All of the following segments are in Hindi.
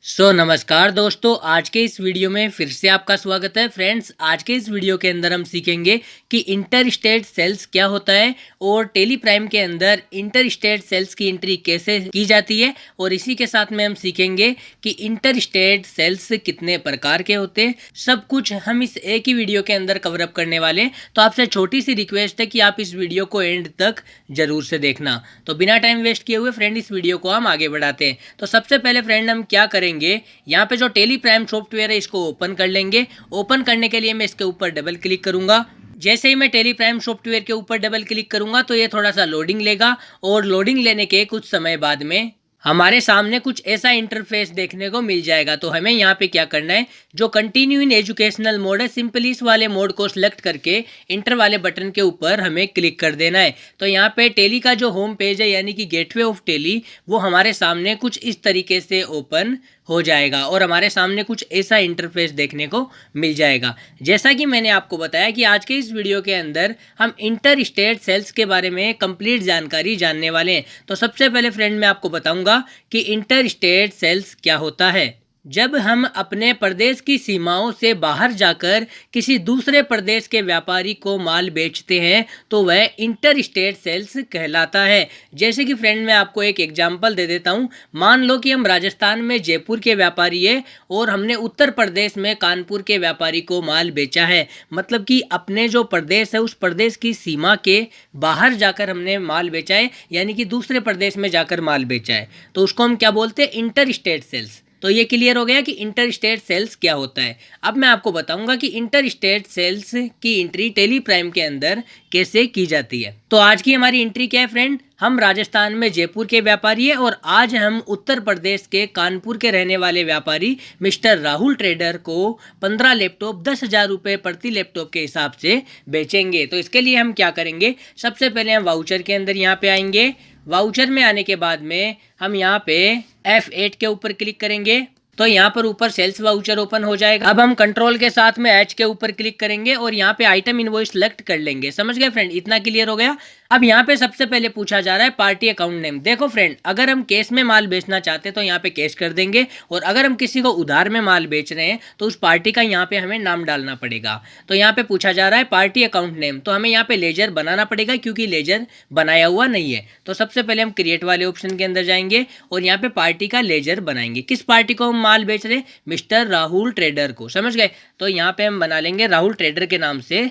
नमस्कार दोस्तों, आज के इस वीडियो में फिर से आपका स्वागत है। फ्रेंड्स, आज के इस वीडियो के अंदर हम सीखेंगे कि इंटर स्टेट सेल्स क्या होता है और टेली प्राइम के अंदर इंटर स्टेट सेल्स की एंट्री कैसे की जाती है। और इसी के साथ में हम सीखेंगे कि इंटर स्टेट सेल्स कितने प्रकार के होते हैं। सब कुछ हम इस एक ही वीडियो के अंदर कवर अप करने वाले हैं। तो आपसे छोटी सी रिक्वेस्ट है कि आप इस वीडियो को एंड तक जरूर से देखना। तो बिना टाइम वेस्ट किए हुए फ्रेंड, इस वीडियो को हम आगे बढ़ाते हैं। तो सबसे पहले फ्रेंड हम क्या करेंगे, यहाँ पे जो टेली प्राइम सॉफ्टवेयर है इसको ओपन कर लेंगे। ओपन करने के लिए मैं इसके ऊपर डबल क्लिक करूंगा। जैसे ही मैं टेली प्राइम सॉफ्टवेयर के ऊपर डबल क्लिक करूंगा तो ये थोड़ा सा लोडिंग लेगा और लोडिंग लेने के कुछ समय बाद में हमारे सामने कुछ ऐसा इंटरफेस देखने को मिल जाएगा। तो हमें यहाँ पे क्या करना है, जो कंटिन्यू इन एजुकेशनल मोड है, सिंपली इस वाले मोड को सिलेक्ट करके इंटर वाले बटन के ऊपर हमें क्लिक कर देना है। तो यहाँ पे टेली का जो होम पेज है यानी कि गेटवे ऑफ टेली, वो हमारे सामने कुछ इस तरीके से ओपन हो जाएगा और हमारे सामने कुछ ऐसा इंटरफेस देखने को मिल जाएगा। जैसा कि मैंने आपको बताया कि आज के इस वीडियो के अंदर हम इंटर स्टेट सेल्स के बारे में कंप्लीट जानकारी जानने वाले हैं। तो सबसे पहले फ्रेंड मैं आपको बताऊंगा कि इंटर स्टेट सेल्स क्या होता है। जब हम अपने प्रदेश की सीमाओं से बाहर जाकर किसी दूसरे प्रदेश के व्यापारी को माल बेचते हैं तो वह इंटर स्टेट सेल्स कहलाता है। जैसे कि फ्रेंड मैं आपको एक एग्जांपल दे देता हूं। मान लो कि हम राजस्थान में जयपुर के व्यापारी है और हमने उत्तर प्रदेश में कानपुर के व्यापारी को माल बेचा है। मतलब कि अपने जो प्रदेश है उस प्रदेश की सीमा के बाहर जाकर हमने माल बेचा है, यानी कि दूसरे प्रदेश में जाकर माल बेचा है। तो उसको हम क्या बोलते हैं, इंटर स्टेट सेल्स। तो ये क्लियर हो गया कि इंटर स्टेट सेल्स क्या होता है। अब मैं आपको बताऊंगा कि इंटर स्टेट सेल्स की एंट्री टेली प्राइम के अंदर कैसे की जाती है। तो आज की हमारी एंट्री क्या है फ्रेंड, हम राजस्थान में जयपुर के व्यापारी है और आज हम उत्तर प्रदेश के कानपुर के रहने वाले व्यापारी मिस्टर राहुल ट्रेडर को 15 लैपटॉप 10,000 रुपये प्रति लैपटॉप के हिसाब से बेचेंगे। तो इसके लिए हम क्या करेंगे, सबसे पहले हम वाउचर के अंदर यहाँ पे आएंगे। वाउचर में आने के बाद में हम यहाँ पे F8 के ऊपर क्लिक करेंगे तो यहाँ पर ऊपर सेल्स वाउचर ओपन हो जाएगा। अब हम कंट्रोल के साथ में H के ऊपर क्लिक करेंगे और यहाँ पे आइटम इनवॉइस सेलेक्ट कर लेंगे। समझ गए फ्रेंड, इतना क्लियर हो गया। अब यहाँ पे सबसे पहले पूछा जा रहा है पार्टी अकाउंट नेम। देखो फ्रेंड, अगर हम कैश में माल बेचना चाहते हैं तो यहाँ पे कैश कर देंगे और अगर हम किसी को उधार में माल बेच रहे हैं तो उस पार्टी का यहाँ पे हमें नाम डालना पड़ेगा। तो यहाँ पे पूछा जा रहा है पार्टी अकाउंट नेम, तो हमें यहाँ पे लेजर बनाना पड़ेगा क्योंकि लेजर बनाया हुआ नहीं है। तो सबसे पहले हम क्रिएट वाले ऑप्शन के अंदर जाएंगे और यहाँ पे पार्टी का लेजर बनाएंगे। किस पार्टी को हम माल बेच रहे हैं, मिस्टर राहुल ट्रेडर को। समझ गए, तो यहाँ पे हम बना लेंगे राहुल ट्रेडर के नाम से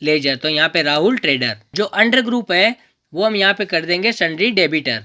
लेजर। तो यहाँ पे राहुल ट्रेडर, जो अंडर ग्रुप है वो हम यहाँ पे कर देंगे सन्ड्री डेबिटर।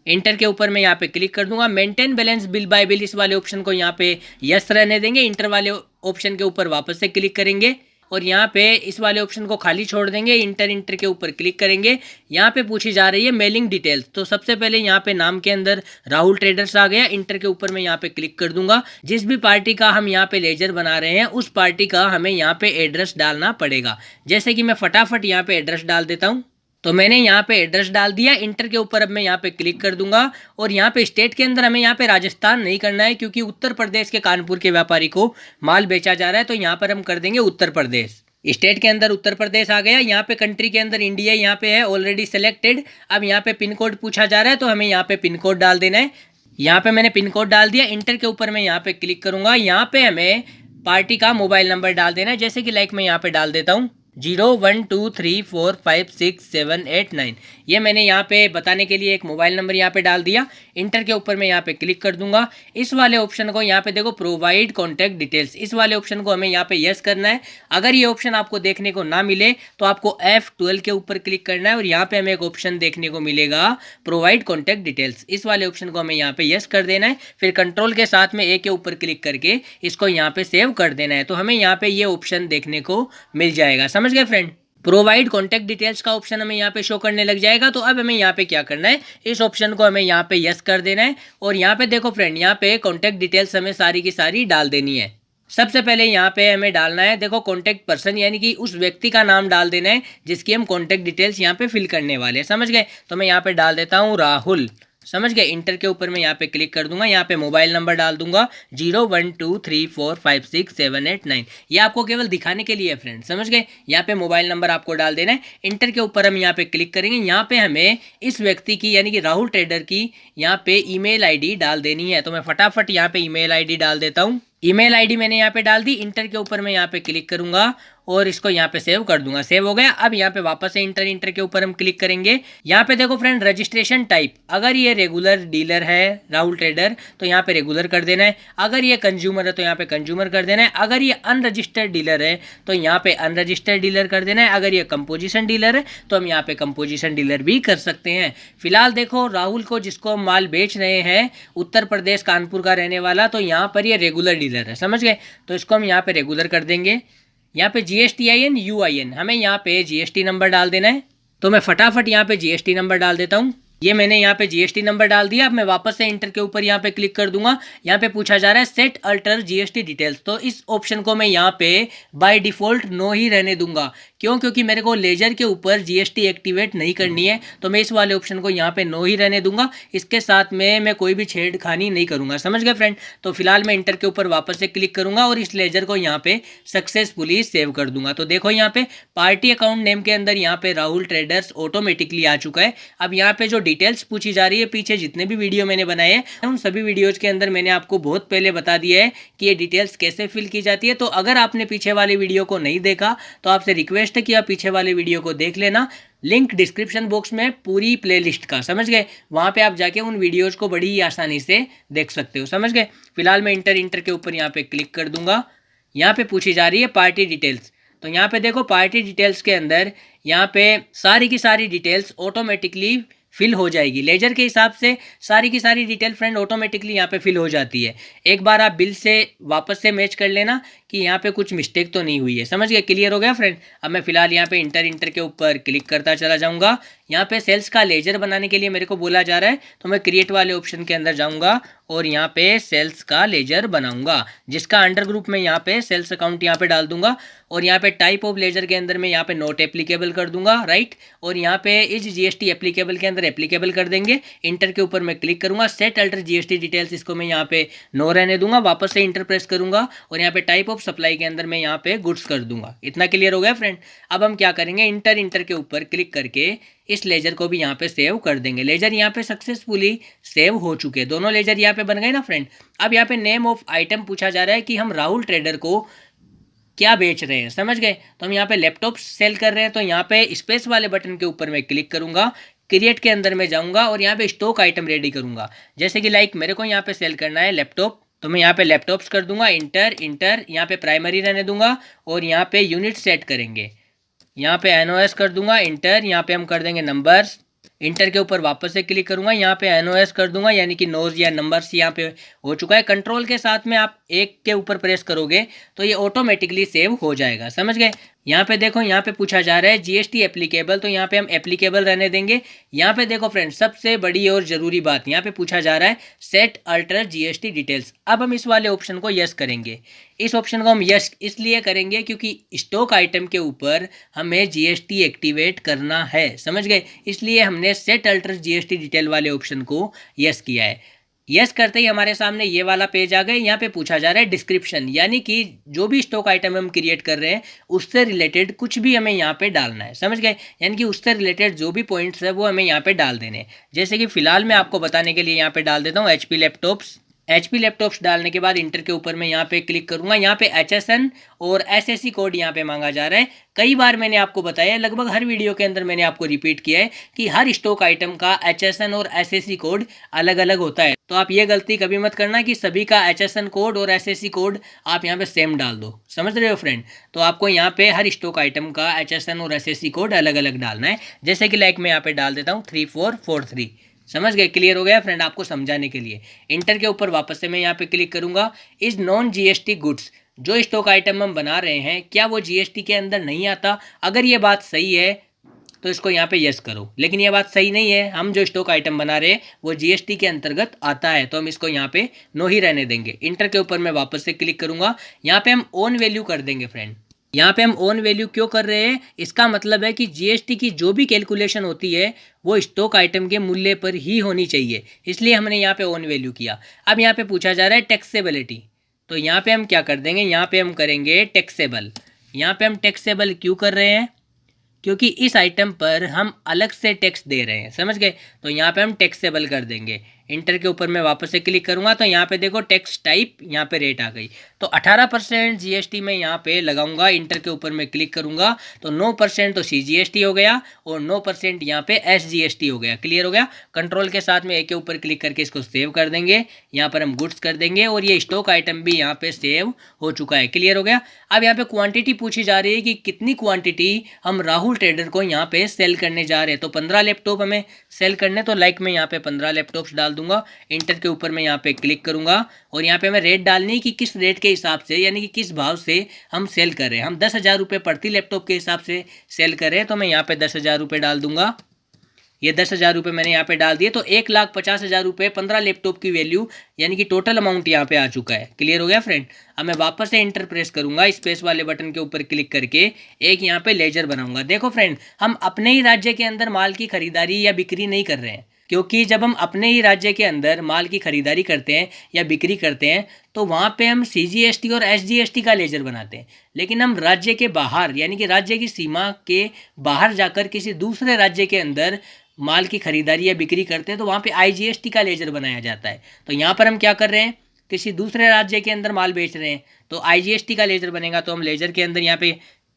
इंटर के ऊपर मैं यहाँ पे क्लिक कर दूंगा। Maintain balance bill bye bill, इस वाले ऑप्शन को यहाँ पे यस रहने देंगे। इंटर वाले ऑप्शन के ऊपर वापस से क्लिक करेंगे और यहाँ पे इस वाले ऑप्शन को खाली छोड़ देंगे। इंटर के ऊपर क्लिक करेंगे। यहाँ पे पूछी जा रही है मेलिंग डिटेल्स, तो सबसे पहले यहाँ पे नाम के अंदर राहुल ट्रेडर्स आ गया। इंटर के ऊपर मैं यहाँ पे क्लिक कर दूंगा। जिस भी पार्टी का हम यहाँ पे लेजर बना रहे हैं उस पार्टी का हमें यहाँ पे एड्रेस डालना पड़ेगा। जैसे कि मैं फटाफट यहाँ पे एड्रेस डाल देता हूँ। तो मैंने यहाँ पे एड्रेस डाल दिया। इंटर के ऊपर अब मैं यहाँ पे क्लिक कर दूंगा और यहाँ पे स्टेट के अंदर हमें यहाँ पे राजस्थान नहीं करना है क्योंकि उत्तर प्रदेश के कानपुर के व्यापारी को माल बेचा जा रहा है। तो यहाँ पर हम कर देंगे उत्तर प्रदेश। स्टेट के अंदर उत्तर प्रदेश आ गया। यहाँ पे कंट्री के अंदर इंडिया यहाँ पे है ऑलरेडी सेलेक्टेड। अब यहाँ पे पिन कोड पूछा जा रहा है तो हमें यहाँ पे पिन कोड डाल देना है। यहाँ पे मैंने पिन कोड डाल दिया। इंटर के ऊपर मैं यहाँ पे क्लिक करूंगा। यहाँ पे हमें पार्टी का मोबाइल नंबर डाल देना है। जैसे कि लाइक मैं यहाँ पे डाल देता हूँ 0123456789। ये मैंने यहाँ पे बताने के लिए एक मोबाइल नंबर यहाँ पे डाल दिया। इंटर के ऊपर मैं यहाँ पे क्लिक कर दूंगा। इस वाले ऑप्शन को यहाँ पे देखो प्रोवाइड कॉन्टैक्ट डिटेल्स, इस वाले ऑप्शन को हमें यहाँ पे यस करना है। अगर ये ऑप्शन आपको देखने को ना मिले तो आपको F12 के ऊपर क्लिक करना है और यहाँ पे हमें एक ऑप्शन देखने को मिलेगा प्रोवाइड कॉन्टैक्ट डिटेल्स, इस वाले ऑप्शन को हमें यहाँ पे यस कर देना है। फिर कंट्रोल के साथ में A के ऊपर क्लिक करके इसको यहाँ पे सेव कर देना है। तो हमें यहाँ पे ये ऑप्शन देखने को मिल जाएगा। समझ गए फ्रेंड, प्रोवाइड कॉन्टैक्ट डिटेल्स का ऑप्शन हमें यहाँ पे शो करने लग जाएगा। तो अब हमें यहाँ पे क्या करना है, इस ऑप्शन को हमें यहाँ पे यस कर देना है और यहाँ पे देखो फ्रेंड, यहाँ पे कॉन्टैक्ट डिटेल्स हमें सारी की सारी डाल देनी है। सबसे पहले यहाँ पे हमें डालना है, देखो कॉन्टैक्ट पर्सन, यानी कि उस व्यक्ति का नाम डाल देना है जिसकी हम कॉन्टैक्ट डिटेल्स यहाँ पे फिल करने वाले हैं। समझ गए, तो मैं यहाँ पे डाल देता हूँ राहुल। समझ गए। इंटर के ऊपर मैं यहाँ पे क्लिक कर दूंगा, यहाँ पे मोबाइल नंबर डाल दूंगा 0123456789। ये आपको केवल दिखाने के लिए है फ्रेंड, समझ गए। यहाँ पे मोबाइल नंबर आपको डाल देना है। इंटर के ऊपर हम यहाँ पे क्लिक करेंगे, यहाँ पे हमें इस व्यक्ति की यानी कि राहुल ट्रेडर की यहाँ पे ईमेल आईडी डाल देनी है। तो मैं फटाफट यहाँ पे ईमेल आईडी डाल देता हूँ। ईमेल आईडी मैंने यहाँ पे डाल दी। इंटर के ऊपर मैं यहाँ पे क्लिक करूंगा और इसको यहाँ पे सेव कर दूंगा। सेव हो गया। अब यहाँ पे वापस से इंटर के ऊपर हम क्लिक करेंगे। यहाँ पे देखो फ्रेंड, रजिस्ट्रेशन टाइप, अगर ये रेगुलर डीलर है राहुल ट्रेडर तो यहाँ पे रेगुलर कर देना है। अगर ये कंज्यूमर है तो यहाँ पे कंज्यूमर कर देना है। अगर ये अनरजिस्टर्ड डीलर है तो यहाँ पे अनरजिस्टर्ड डीलर कर देना है। अगर ये कंपोजिशन डीलर है तो हम यहाँ पे कंपोजिशन डीलर भी कर सकते हैं। फिलहाल देखो, राहुल को जिसको हम माल बेच रहे हैं, उत्तर प्रदेश कानपुर का रहने वाला, तो यहाँ पर ये रेगुलर डीलर है, समझ गए। तो इसको हम यहाँ पे रेगुलर कर देंगे। यहाँ पे GSTIN UIN हमें यहाँ पे GST नंबर डाल देना है। तो मैं फटाफट यहाँ पे GST नंबर डाल देता हूँ। ये मैंने यहाँ पे GST नंबर डाल दिया। अब मैं वापस से इंटर के ऊपर यहाँ पे क्लिक कर दूंगा। यहाँ पे पूछा जा रहा है सेट अल्टर GST डिटेल्स, तो इस ऑप्शन को मैं यहाँ पे बाय डिफॉल्ट नो ही रहने दूंगा। क्यों? क्योंकि मेरे को लेजर के ऊपर GST एक्टिवेट नहीं करनी है, तो मैं इस वाले ऑप्शन को यहाँ पे नो ही रहने दूंगा। इसके साथ में मैं कोई भी छेड़खानी नहीं करूंगा, समझ गए फ्रेंड। तो फिलहाल मैं इंटर के ऊपर वापस से क्लिक करूंगा और इस लेजर को यहाँ पे सक्सेसफुली सेव कर दूंगा। तो देखो यहाँ पे पार्टी अकाउंट नेम के अंदर यहाँ पे राहुल ट्रेडर्स ऑटोमेटिकली आ चुका है। अब यहाँ पे जो डिटेल्स पूछी जा रही है, पीछे जितने भी वीडियो मैंने बनाए हैं उन सभी वीडियोज के अंदर मैंने आपको बहुत पहले बता दिया है कि ये डिटेल्स कैसे फिल की जाती है। तो अगर आपने पीछे वाले वीडियो को नहीं देखा तो आपसे रिक्वेस्ट है कि आप पीछे वाले वीडियो को देख लेना। लिंक डिस्क्रिप्शन बॉक्स में पूरी प्लेलिस्ट का, समझ गए। वहां पे आप जाके उन वीडियोज को बड़ी ही आसानी से देख सकते हो, समझ गए। फिलहाल मैं इंटर के ऊपर यहाँ पे क्लिक कर दूंगा। यहाँ पे पूछी जा रही है पार्टी डिटेल्स, तो यहाँ पे देखो पार्टी डिटेल्स के अंदर यहाँ पे सारी की सारी डिटेल्स ऑटोमेटिकली फिल हो जाएगी। लेजर के हिसाब से सारी की सारी डिटेल फ्रेंड ऑटोमेटिकली यहाँ पे फिल हो जाती है। एक बार आप बिल से वापस से मैच कर लेना कि यहाँ पे कुछ मिस्टेक तो नहीं हुई है, समझ गए। क्लियर हो गया फ्रेंड। अब मैं फिलहाल यहाँ पे इंटर के ऊपर क्लिक करता चला जाऊँगा। यहाँ पे सेल्स का लेजर बनाने के लिए मेरे को बोला जा रहा है, तो मैं क्रिएट वाले ऑप्शन के अंदर जाऊँगा और यहाँ पे सेल्स का लेजर बनाऊंगा, जिसका अंडर ग्रुप में यहाँ पे सेल्स अकाउंट यहाँ पे डाल दूंगा। और यहाँ पे टाइप ऑफ लेजर के अंदर मैं यहाँ पे नॉट एप्लीकेबल कर दूंगा, राइट। और यहाँ पे इस GST एप्लीकेबल के अंदर एप्लीकेबल कर देंगे। इंटर के ऊपर मैं क्लिक करूंगा। सेट अल्टर GST डिटेल्स, इसको मैं यहाँ पे नो रहने दूंगा। वापस से इंटर प्रेस करूंगा और यहाँ पे टाइप ऑफ सप्लाई के अंदर मैं यहाँ पे गुड्स कर दूंगा। इतना क्लियर हो गया फ्रेंड। अब हम क्या करेंगे, इंटर के ऊपर क्लिक करके इस लेजर को भी यहाँ पे सेव कर देंगे। लेजर यहाँ पे सक्सेसफुली सेव हो चुके हैं, दोनों लेजर यहाँ पे बन गए ना फ्रेंड। अब यहाँ पे नेम ऑफ आइटम पूछा जा रहा है कि हम राहुल ट्रेडर को क्या बेच रहे हैं, समझ गए। तो हम यहाँ पे लैपटॉप सेल कर रहे हैं, तो यहाँ पे स्पेस वाले बटन के ऊपर मैं क्लिक करूंगा। क्रिएट के अंदर मैं जाऊंगा और यहाँ पे स्टॉक आइटम रेडी करूंगा। जैसे कि लाइक मेरे को यहाँ पे सेल करना है लैपटॉप, तो मैं यहाँ पे लैपटॉप्स कर दूंगा। इंटर यहाँ पे प्राइमरी रहने दूंगा और यहाँ पे यूनिट सेट करेंगे। यहाँ पे NOS कर दूंगा। इंटर यहाँ पे हम कर देंगे नंबर्स। इंटर के ऊपर वापस से क्लिक करूंगा, यहाँ पे NOS कर दूंगा, यानी कि नोज या नंबर्स यहाँ पे हो चुका है। कंट्रोल के साथ में आप एक के ऊपर प्रेस करोगे तो ये ऑटोमेटिकली सेव हो जाएगा, समझ गए। यहाँ पे देखो, यहाँ पे पूछा जा रहा है GST एप्लीकेबल, तो यहाँ पे हम एप्लीकेबल रहने देंगे। यहाँ पे देखो फ्रेंड, सबसे बड़ी और जरूरी बात, यहाँ पे पूछा जा रहा है सेट अल्टर GST डिटेल्स। अब हम इस वाले ऑप्शन को यस करेंगे। इस ऑप्शन को हम यस इसलिए करेंगे क्योंकि स्टॉक आइटम के ऊपर हमें GST एक्टिवेट करना है, समझ गए। इसलिए हमने सेट अल्टर GST डिटेल वाले ऑप्शन को यस किया है। यस करते ही हमारे सामने ये वाला पेज आ गया। यहाँ पे पूछा जा रहा है डिस्क्रिप्शन, यानी कि जो भी स्टॉक आइटम हम क्रिएट कर रहे हैं उससे रिलेटेड कुछ भी हमें यहाँ पे डालना है, समझ गए। यानी कि उससे रिलेटेड जो भी पॉइंट्स है वो हमें यहाँ पे डाल देने। जैसे कि फिलहाल मैं आपको बताने के लिए यहाँ पे डाल देता हूँ HP लैपटॉप्स डालने के बाद इंटर के ऊपर मैं यहाँ पे क्लिक करूंगा। यहाँ पे HSN और SSC कोड यहाँ पे मांगा जा रहा है। कई बार मैंने आपको बताया, लगभग हर वीडियो के अंदर मैंने आपको रिपीट किया है कि हर स्टॉक आइटम का HSN और SSC कोड अलग अलग होता है। तो आप ये गलती कभी मत करना कि सभी का HSN कोड और SSC कोड आप यहाँ पे सेम डाल दो, समझ रहे हो फ्रेंड। तो आपको यहाँ पे हर स्टॉक आइटम का HSN और SSC कोड अलग अलग डालना है। जैसे कि लाइक मैं यहाँ पे डाल देता हूँ 3443, समझ गए। क्लियर हो गया फ्रेंड, आपको समझाने के लिए। इंटर के ऊपर वापस से मैं यहाँ पे क्लिक करूंगा। इस नॉन GST गुड्स, जो स्टॉक आइटम हम बना रहे हैं, क्या वो GST के अंदर नहीं आता? अगर ये बात सही है तो इसको यहाँ पे यस करो, लेकिन ये बात सही नहीं है, हम जो स्टॉक आइटम बना रहे हैं वो GST के अंतर्गत आता है, तो हम इसको यहाँ पे नो ही रहने देंगे। इंटर के ऊपर मैं वापस से क्लिक करूंगा। यहाँ पे हम ओन वैल्यू कर देंगे फ्रेंड। यहाँ पे हम ओन वैल्यू क्यों कर रहे हैं, इसका मतलब है कि जीएसटी की जो भी कैलकुलेशन होती है वो स्टॉक आइटम के मूल्य पर ही होनी चाहिए, इसलिए हमने यहाँ पे ओन वैल्यू किया। अब यहाँ पे पूछा जा रहा है टैक्सेबिलिटी, तो यहाँ पे हम क्या कर देंगे, यहाँ पे हम करेंगे टैक्सेबल। यहाँ पे हम टैक्सेबल क्यों कर रहे हैं, क्योंकि इस आइटम पर हम अलग से टैक्स दे रहे हैं, समझ गए। तो यहाँ पे हम टैक्सेबल कर देंगे। इंटर के ऊपर मैं वापस से क्लिक करूँगा तो यहाँ पे देखो टैक्स टाइप, यहाँ पे रेट आ गई। तो 18% जीएसटी में यहाँ पे लगाऊंगा। इंटर के ऊपर मैं क्लिक करूँगा तो 9% तो सीजीएसटी हो गया और 9% यहाँ पे एसजीएसटी हो गया। क्लियर हो गया। कंट्रोल के साथ में ए के ऊपर क्लिक करके इसको सेव कर देंगे। यहाँ पर हम गुड्स कर देंगे और ये स्टॉक आइटम भी यहाँ पे सेव हो चुका है। क्लियर हो गया। अब यहाँ पे क्वांटिटी पूछी जा रही है कि कितनी क्वांटिटी हम राहुल ट्रेडर को यहाँ पे सेल करने जा रहे हैं। तो 15 लैपटॉप हमें सेल करने, तो लाइक मैं यहाँ पे 15 लैपटॉप्स डाल दूंगा। इंटर के ऊपर मैं यहाँ पे क्लिक करूंगा और यहाँ पे हमें रेट डालनी कि किस रेट के हिसाब से, यानी कि किस भाव से हम सेल कर रहे हैं। हम 10,000 रुपये प्रति लैपटॉप के हिसाब से सेल कर रहे हैं, तो मैं यहाँ पे 10,000 रुपये डाल दूंगा। ये 10,000 रुपये मैंने यहाँ पे डाल दिए, तो 1,50,000 रुपये 15 लैपटॉप की वैल्यू, यानी कि टोटल अमाउंट यहाँ पे आ चुका है। क्लियर हो गया फ्रेंड। अब मैं वापस से इंटर प्रेस करूंगा, स्पेस वाले बटन के ऊपर क्लिक करके एक यहाँ पे लेजर बनाऊंगा। देखो फ्रेंड, हम अपने ही राज्य के अंदर माल की खरीदारी या बिक्री नहीं कर रहे हैं, क्योंकि जब हम अपने ही राज्य के अंदर माल की खरीदारी करते हैं या बिक्री करते हैं तो वहाँ पे हम सीजीएसटी और एसजीएसटी का लेजर बनाते हैं। लेकिन हम राज्य के बाहर, यानी कि राज्य की सीमा के बाहर जाकर किसी दूसरे राज्य के अंदर माल की खरीदारी या बिक्री करते हैं तो वहाँ पे आईजीएसटी का लेजर बनाया जाता है। तो यहाँ पर हम क्या कर रहे हैं, किसी दूसरे राज्य के अंदर माल बेच रहे हैं तो आईजीएसटी का लेजर बनेगा। तो हम लेजर के अंदर यहाँ पे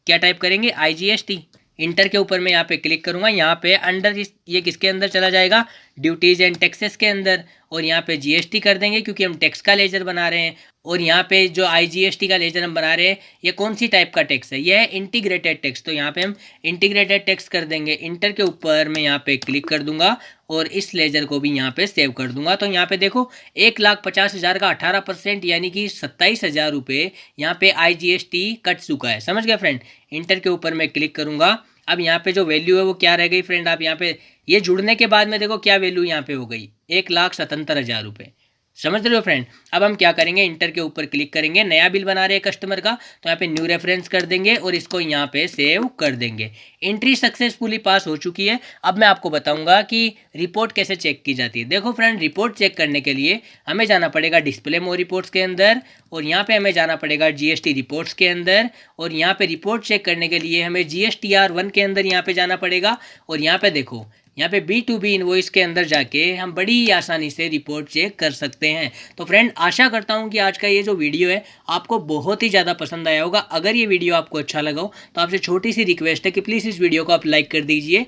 क्या टाइप करेंगे, आईजीएसटी। इंटर के ऊपर मैं यहाँ पे क्लिक करूँगा, यहाँ पे अंडर ये किसके अंदर चला जाएगा, ड्यूटीज़ एंड टैक्सेस के अंदर, और यहाँ पे जीएसटी कर देंगे क्योंकि हम टैक्स का लेजर बना रहे हैं। और यहाँ पे जो आईजीएसटी का लेजर हम बना रहे हैं ये कौन सी टाइप का टैक्स है, ये है इंटीग्रेटेड टैक्स। तो यहाँ पे हम इंटीग्रेटेड टैक्स कर देंगे। इंटर के ऊपर मैं यहाँ पे क्लिक कर दूंगा और इस लेजर को भी यहाँ पे सेव कर दूंगा। तो यहाँ पे देखो 1,50,000 का 18% यानी कि 27,000 रुपये यहाँ पे आईजीएसटी कट चुका है। समझ गए फ्रेंड। इंटर के ऊपर मैं क्लिक करूँगा। अब यहाँ पे जो वैल्यू है वो क्या रह गई फ्रेंड, आप यहाँ पे ये जुड़ने के बाद में देखो क्या वैल्यू यहाँ पे हो गई, 1,77,000 रुपये। समझ रहे हो फ्रेंड। अब हम क्या करेंगे, इंटर के ऊपर क्लिक करेंगे, नया बिल बना रहे हैं कस्टमर का, तो यहाँ पे न्यू रेफरेंस कर देंगे और इसको यहाँ पे सेव कर देंगे। एंट्री सक्सेसफुली पास हो चुकी है। अब मैं आपको बताऊंगा कि रिपोर्ट कैसे चेक की जाती है। देखो फ्रेंड, रिपोर्ट चेक करने के लिए हमें जाना पड़ेगा डिस्प्ले मोर रिपोर्ट्स के अंदर, और यहाँ पे हमें जाना पड़ेगा जीएसटी रिपोर्ट्स के अंदर, और यहाँ पे रिपोर्ट चेक करने के लिए हमें GSTR1 के अंदर यहाँ पे जाना पड़ेगा। और यहाँ पे देखो, यहाँ पे B2B इनवॉइस के अंदर जाके हम बड़ी आसानी से रिपोर्ट चेक कर सकते हैं। तो फ्रेंड, आशा करता हूँ कि आज का ये जो वीडियो है आपको बहुत ही ज़्यादा पसंद आया होगा। अगर ये वीडियो आपको अच्छा लगा हो तो आपसे छोटी सी रिक्वेस्ट है कि प्लीज़ इस वीडियो को आप लाइक कर दीजिए,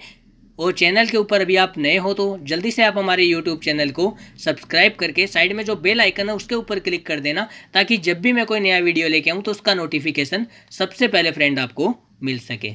और चैनल के ऊपर अभी आप नए हो तो जल्दी से आप हमारे यूट्यूब चैनल को सब्सक्राइब करके साइड में जो बेल आइकन है उसके ऊपर क्लिक कर देना, ताकि जब भी मैं कोई नया वीडियो लेके आऊँ तो उसका नोटिफिकेशन सबसे पहले फ्रेंड आपको मिल सके।